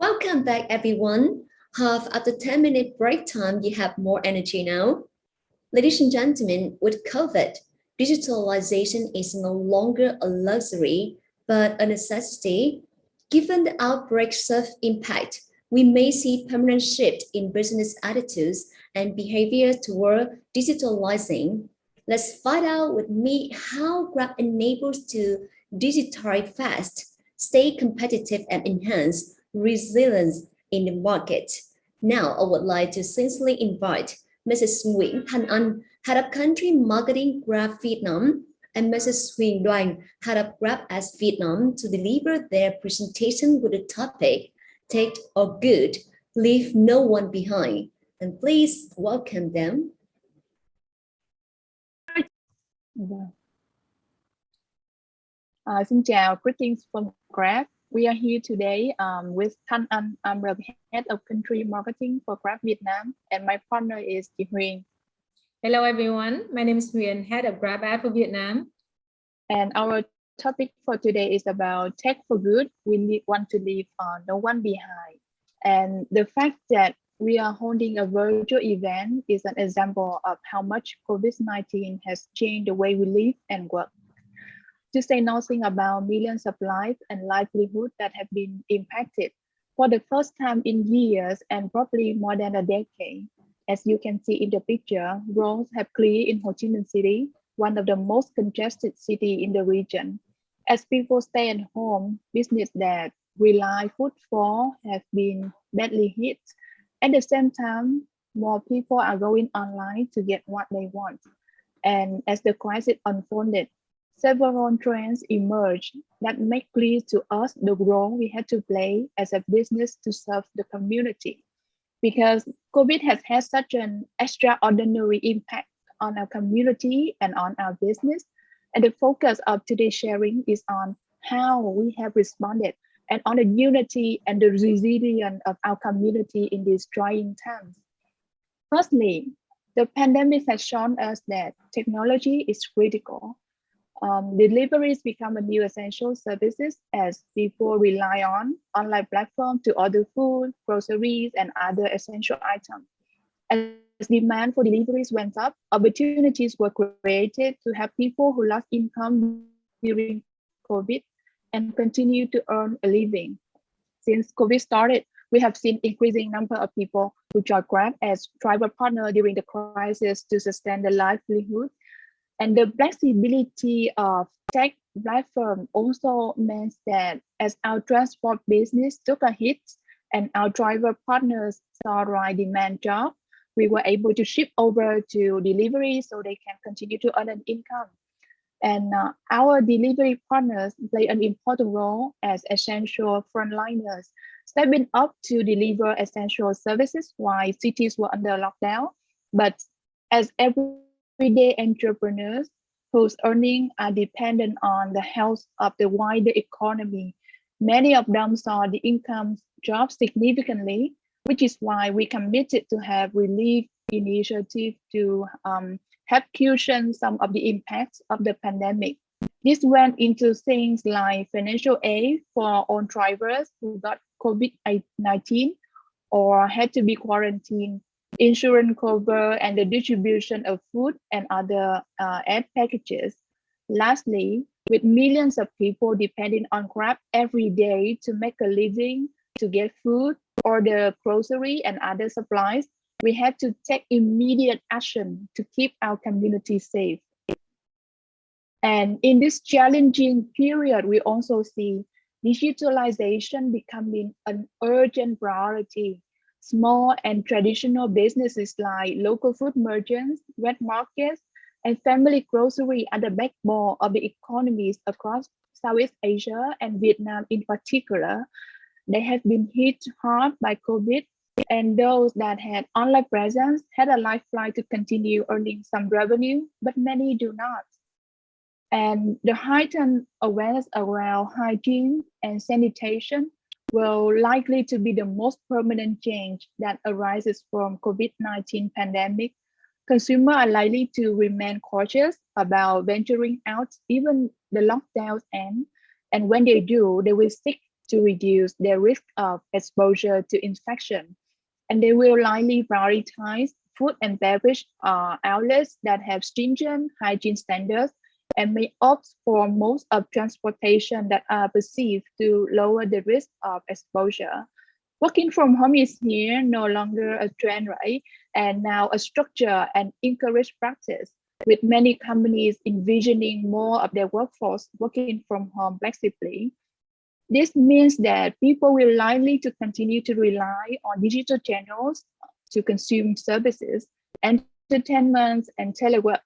Welcome back, everyone. Half after 10-minute break time, you have more energy now. Ladies and gentlemen, with COVID, digitalization is no longer a luxury, but a necessity. Given the outbreak's impact, we may see permanent shift in business attitudes and behavior toward digitalizing. Let's find out with me how Grab enables to digitize fast, stay competitive, and enhance resilience in the market. Now, I would like to sincerely invite Mrs. Nguyễn Thanh Anh, Head of Country Marketing Grab Vietnam, and Mrs. Huyền Đoàn, Head of Grab as Vietnam, to deliver their presentation with the topic, Take or Good, Leave No One Behind. And please welcome them. Xin chào, greetings from Grab. We are here today with Thanh Anh. I'm the Head of Country Marketing for Grab Vietnam, and my partner is Chị Huyền. Hello, everyone. My name is Huyền, Head of Grab App for Vietnam. And our topic for today is about tech for good. We want to leave no one behind. And the fact that we are holding a virtual event is an example of how much COVID-19 has changed the way we live and work. To say nothing about millions of lives and livelihoods that have been impacted for the first time in years and probably more than a decade. As you can see in the picture, roads have cleared in Ho Chi Minh City, one of the most congested cities in the region. As people stay at home, business that rely footfall have been badly hit. At the same time, more people are going online to get what they want. And as the crisis unfolded, several trends emerged that make clear to us the role we had to play as a business to serve the community. Because COVID has had such an extraordinary impact on our community and on our business. And the focus of today's sharing is on how we have responded and on the unity and the resilience of our community in these trying times. Firstly, the pandemic has shown us that technology is critical. Deliveries become a new essential services as people rely on online platforms to order food, groceries, and other essential items. As demand for deliveries went up, opportunities were created to help people who lost income during COVID and continue to earn a living. Since COVID started, we have seen increasing number of people who joined Grab as driver partner during the crisis to sustain their livelihood. And the flexibility of tech platform also means that as our transport business took a hit and our driver partners saw ride demand drop, we were able to shift over to delivery so they can continue to earn an income. And our delivery partners play an important role as essential frontliners, stepping up to deliver essential services while cities were under lockdown. But as everyday entrepreneurs whose earnings are dependent on the health of the wider economy, many of them saw the incomes drop significantly, which is why we committed to have relief initiative to help cushion some of the impacts of the pandemic. This went into things like financial aid for own drivers who got COVID-19 or had to be quarantined, insurance cover, and the distribution of food and other aid packages. Lastly, with millions of people depending on Grab every day to make a living, to get food, order grocery and other supplies, we had to take immediate action to keep our community safe. And in this challenging period, we also see digitalization becoming an urgent priority. Small and traditional businesses like local food merchants, wet markets, and family grocery are the backbone of the economies across Southeast Asia and Vietnam in particular. They have been hit hard by COVID, and those that had online presence had a lifeline to continue earning some revenue, but many do not. And the heightened awareness around hygiene and sanitation will likely to be the most permanent change that arises from COVID-19 pandemic. Consumers are likely to remain cautious about venturing out even the lockdowns end, and when they do, they will seek to reduce their risk of exposure to infection. And they will likely prioritize food and beverage outlets that have stringent hygiene standards and may opt for modes of transportation that are perceived to lower the risk of exposure. Working from home is here no longer a trend, right? And now a structure and encouraged practice, with many companies envisioning more of their workforce working from home flexibly. This means that people will likely to continue to rely on digital channels to consume services, entertainment, and telework.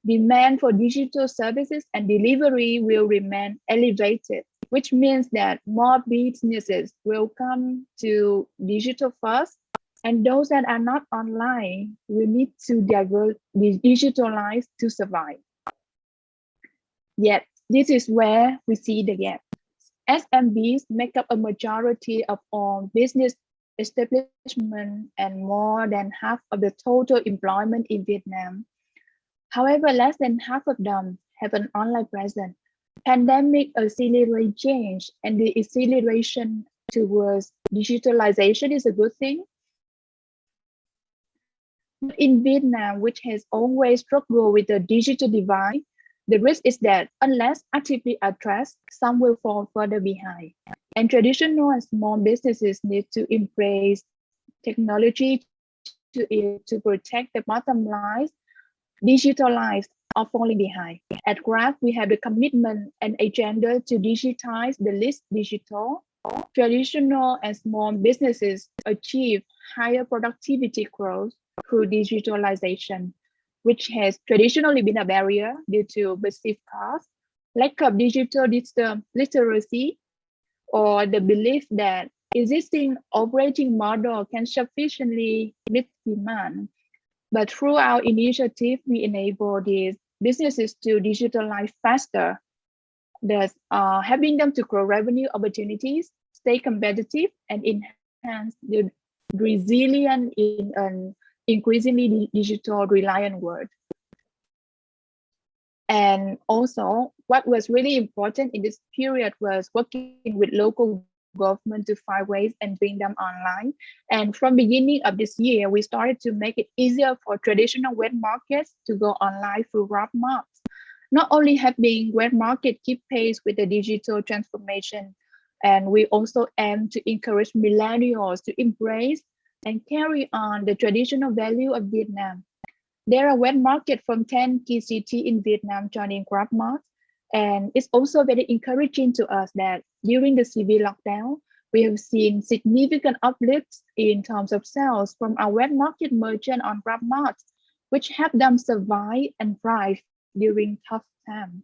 Demand for digital services and delivery will remain elevated, which means that more businesses will come to digital first, and those that are not online will need to digitalize to survive. Yet, this is where we see the gap. SMBs make up a majority of all business establishment and more than half of the total employment in Vietnam. However, less than half of them have an online presence. Pandemic accelerated change, and the acceleration towards digitalization is a good thing. But in Vietnam, which has always struggled with the digital divide, the risk is that unless actively addressed, some will fall further behind. And traditional and small businesses need to embrace technology to protect the bottom line. Digital lives are falling behind. At Grab, we have the commitment and agenda to digitize the least digital. Traditional and small businesses achieve higher productivity growth through digitalization, which has traditionally been a barrier due to perceived costs, lack of digital literacy, or the belief that existing operating model can sufficiently meet demand. But through our initiative, we enable these businesses to digitalize faster, thus helping them to grow revenue opportunities, stay competitive, and enhance the resilience in an increasingly digital reliant world. And also, what was really important in this period was working with local government to find ways and bring them online. And from beginning of this year, we started to make it easier for traditional wet markets to go online through GrabMart. Not only helping wet market keep pace with the digital transformation, and we also aim to encourage millennials to embrace and carry on the traditional value of Vietnam. There are wet markets from 10 key cities in Vietnam joining GrabMart. And it's also very encouraging to us that during the severe lockdown, we have seen significant uplifts in terms of sales from our wet market merchant on GrabMart, which helped them survive and thrive during tough times.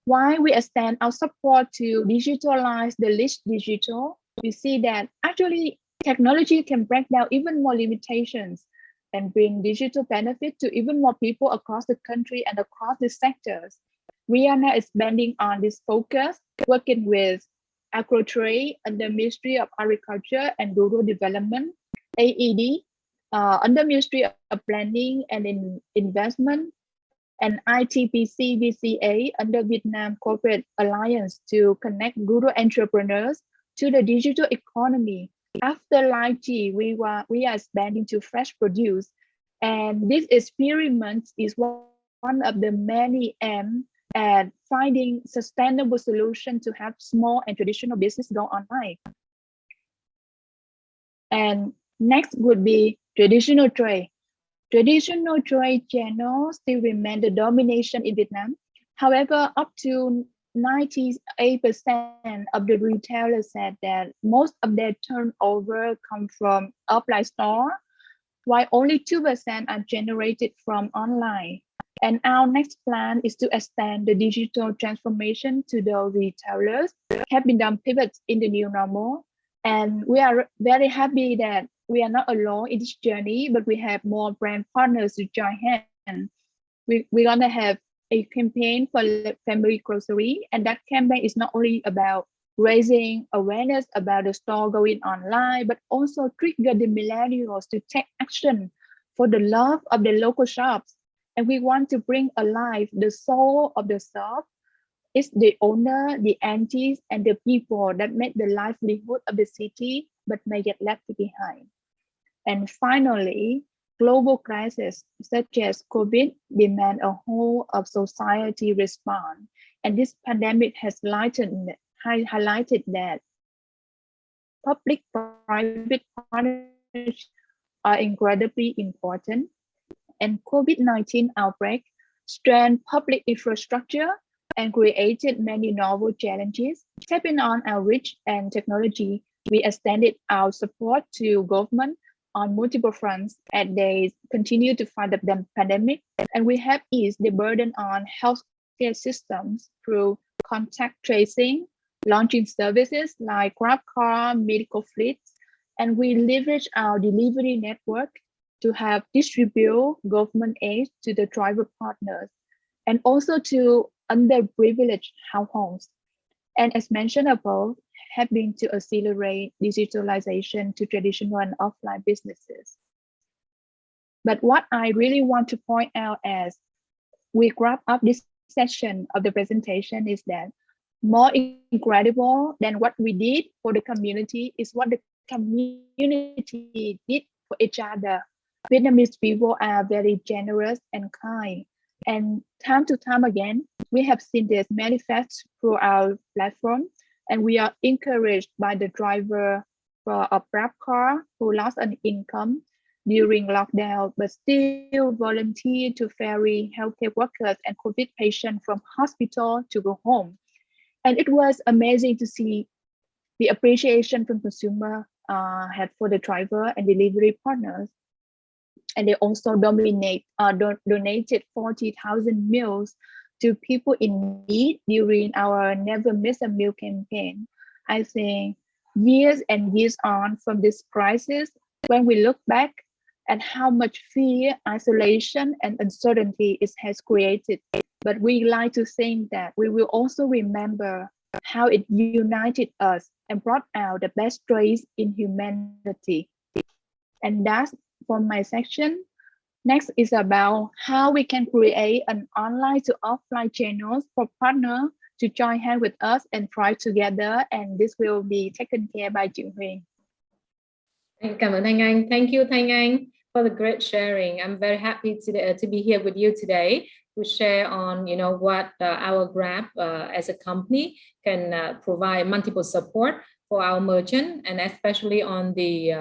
While we extend our support to digitalize the least digital, we see that actually technology can break down even more limitations and bring digital benefit to even more people across the country and across the sectors. We are now expanding on this focus, working with AgroTrade under Ministry of Agriculture and Rural Development, AED, under Ministry of Planning and Investment, and ITPC VCA under Vietnam Corporate Alliance to connect rural entrepreneurs to the digital economy. After Live G, we are expanding to fresh produce, and this experiment is one of the many aims at finding sustainable solution to help small and traditional business go online. And next would be traditional trade. Traditional trade channels still remain the domination in Vietnam. However, up to 98% of the retailers said that most of their turnover come from offline store, while only 2% are generated from online. And our next plan is to extend the digital transformation to those retailers, helping them pivot in the new normal. And we are very happy that we are not alone in this journey, but we have more brand partners to join hands. We're gonna have a campaign for family grocery, and that campaign is not only about raising awareness about the store going online, but also trigger the millennials to take action for the love of the local shops. And we want to bring alive the soul of the shop It's the owner, the entities, and the people that make the livelihood of the city but may get left behind. And finally, global crises such as COVID demand a whole of society response. And this pandemic has highlighted that public-private partnerships are incredibly important. And COVID-19 outbreak strained public infrastructure and created many novel challenges. Tapping on our reach and technology, we extended our support to government on multiple fronts as they continue to fight the pandemic, and we have eased the burden on healthcare systems through contact tracing, launching services like Grab car, medical fleets, and we leverage our delivery network to have distribute government aid to the driver partners and also to underprivileged households. And as mentioned above, have been to accelerate digitalization to traditional and offline businesses. But what I really want to point out as we wrap up this session of the presentation is that more incredible than what we did for the community is what the community did for each other. Vietnamese people are very generous and kind. And time to time again, we have seen this manifest through our platform, and we are encouraged by the driver for a Grab car who lost an income during lockdown, but still volunteer to ferry healthcare workers and COVID patients from hospital to go home. And it was amazing to see the appreciation from consumer had for the driver and delivery partners. And they also donated 40,000 meals to people in need during our Never Miss a Meal campaign. I think years and years on from this crisis, when we look back at how much fear, isolation, and uncertainty it has created, but we like to think that we will also remember how it united us and brought out the best traits in humanity. And that's for my section. Next is about how we can create an online to offline channels for partners to join hands with us and thrive together. And this will be taken care by Chị Huyền. Cảm ơn Thanh Anh. Thank you, Thanh Anh, for the great sharing. I'm very happy to be here with you today to share on, what our Grab as a company can provide multiple support for our merchant, and especially on the,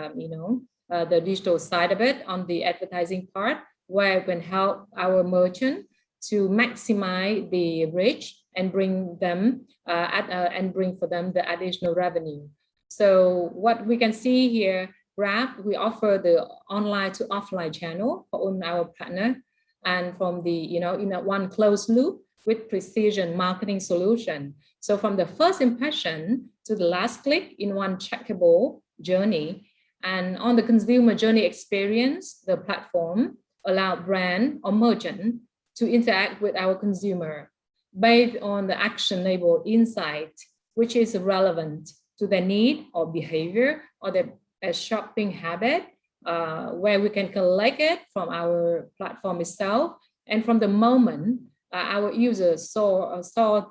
the digital side of it, on the advertising part, where we can help our merchant to maximize the reach and bring them for them the additional revenue. So what we can see here, Grab, we offer the online to offline channel for all our partner, and from the in a one closed loop with precision marketing solution. So from the first impression to the last click in one checkable journey. And on the consumer journey experience, the platform allow brand or merchant to interact with our consumer based on the actionable insight, which is relevant to their need or behavior or their shopping habit, where we can collect it from our platform itself. And from the moment our users saw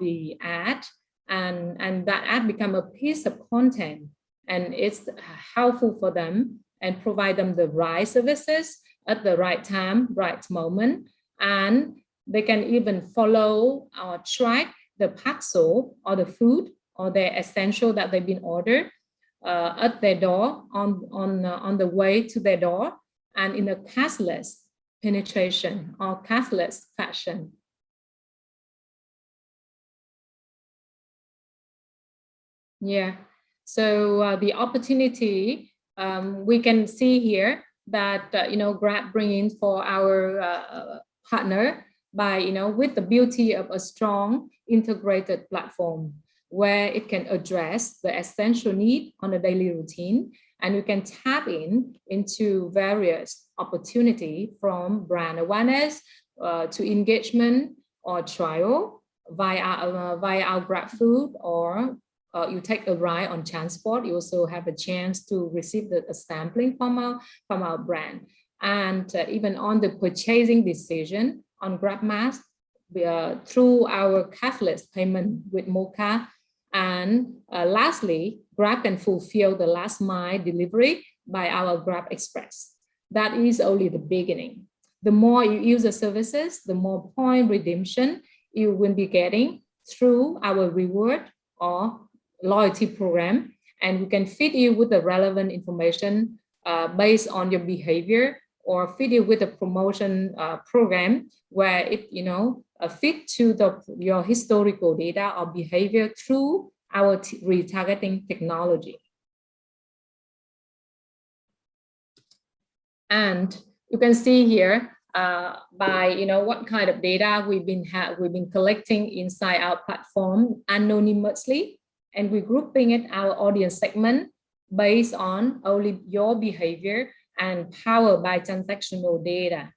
the ad, and that ad become a piece of content, and it's helpful for them and provide them the right services at the right time, right moment. And they can even follow or track the parcel or the food or the essential that they've been ordered at their door, on the way to their door, and in a cashless penetration or cashless fashion. Yeah. So the opportunity we can see here that Grab bringing for our partner by with the beauty of a strong integrated platform where it can address the essential need on a daily routine, and you can tap into various opportunity from brand awareness to engagement or trial via our Grab Food, or you take a ride on transport. You also have a chance to receive a sampling from our brand, and even on the purchasing decision on GrabMax, through our cashless payment with Mocha. And lastly, Grab can fulfill the last mile delivery by our Grab Express. That is only the beginning. The more you use the services, the more point redemption you will be getting through our reward or loyalty program. And we can feed you with the relevant information based on your behavior, or feed you with a promotion program where it, fit to your historical data or behavior through our retargeting technology. And you can see here by what kind of data we've been collecting inside our platform anonymously, and we're grouping it our audience segment based on only your behavior and powered by transactional data.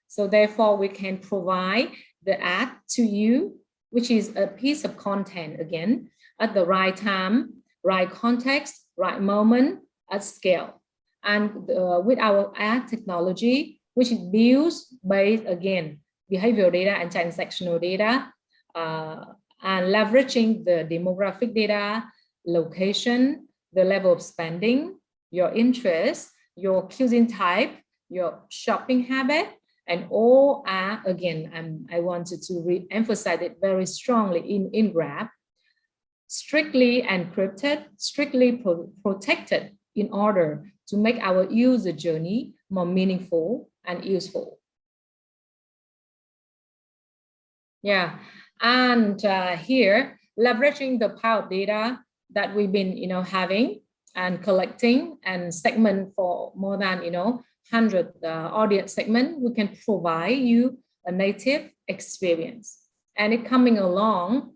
So therefore, we can provide the ad to you, which is a piece of content again at the right time, right context, right moment, at scale. And with our ad technology, which is built based again behavioral data and transactional data, and leveraging the demographic data, location, the level of spending, your interest, your cuisine type, your shopping habit, and all are, again, I wanted to re-emphasize it very strongly in Grab, strictly encrypted, strictly protected in order to make our user journey more meaningful and useful. Yeah, and here, leveraging the power of data that we've been, having and collecting and segment for more than, 100 audience segment, we can provide you a native experience. And it coming along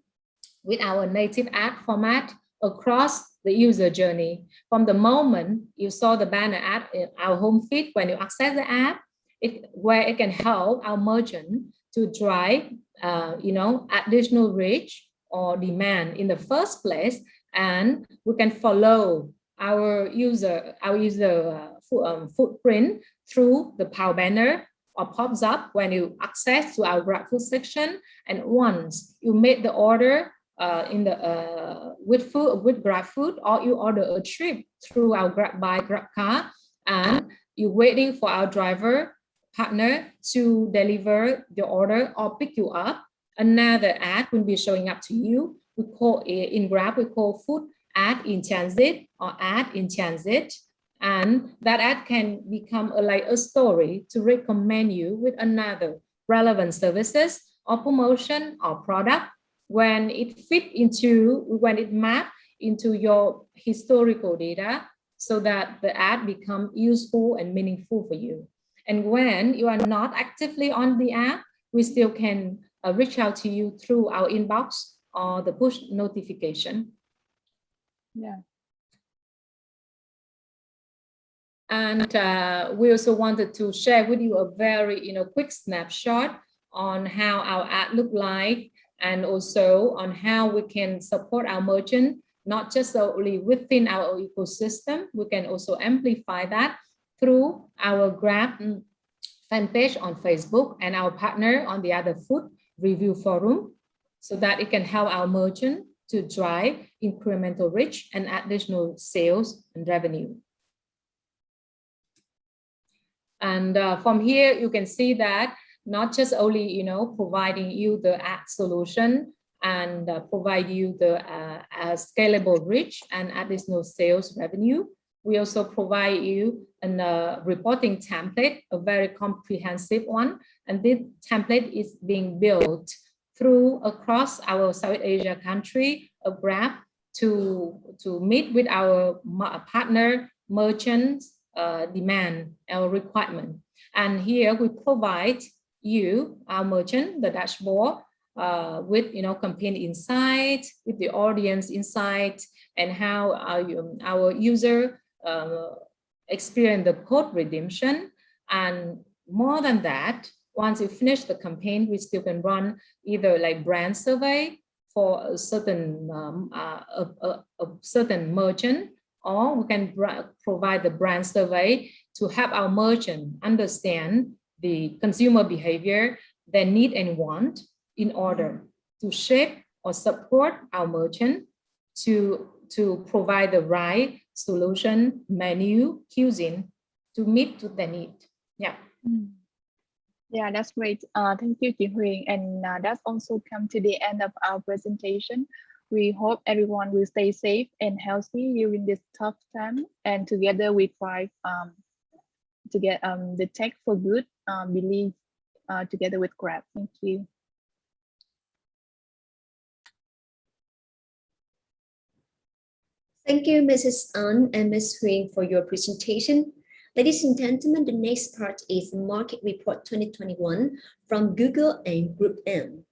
with our native ad format across the user journey. From the moment you saw the banner ad in our home feed, when you access the app, where it can help our merchant to drive, additional reach or demand in the first place, and we can follow our user footprint through the power banner or pops up when you access to our GrabFood section. And once you made the order with GrabFood, or you order a trip through our Grab car, and you're waiting for our driver partner to deliver the order or pick you up, another ad will be showing up to you. We call in Grab, we call food ad in transit or ad in transit. And that ad can become like a story to recommend you with another relevant services or promotion or product when it maps into your historical data, so that the ad become useful and meaningful for you. And when you are not actively on the app, we still can reach out to you through our inbox or the push notification. Yeah. And we also wanted to share with you a very, quick snapshot on how our ad look like, and also on how we can support our merchant, not just only within our ecosystem. We can also amplify that through our Grab fan page on Facebook and our partner on the other food review forum, so that it can help our merchant to drive incremental reach and additional sales and revenue. And from here, you can see that not just only, providing you the ad solution and provide you the scalable reach and additional sales revenue, we also provide you a reporting template, a very comprehensive one. And this template is being built across our South Asia country of Grab to meet with our partner merchants demand or requirement. And here we provide you, our merchant, the dashboard with campaign insight, with the audience insight, and how our user experience the code redemption. And more than that, once you finish the campaign, we still can run either like brand survey for a certain certain merchant, or we can provide the brand survey to help our merchant understand the consumer behavior, their need and want, in order to shape or support our merchant to provide the right solution, menu, cuisine to meet to the need. Yeah. Yeah, that's great. Thank you, Ji Huyen. And that's also come to the end of our presentation. We hope everyone will stay safe and healthy during this tough time. And together we thrive to get the tech for good believe together with Grab. Thank you. Thank you, Mrs. An and Ms. Huyen, for your presentation. Ladies and gentlemen, the next part is Market Report 2021 from Google and Group M.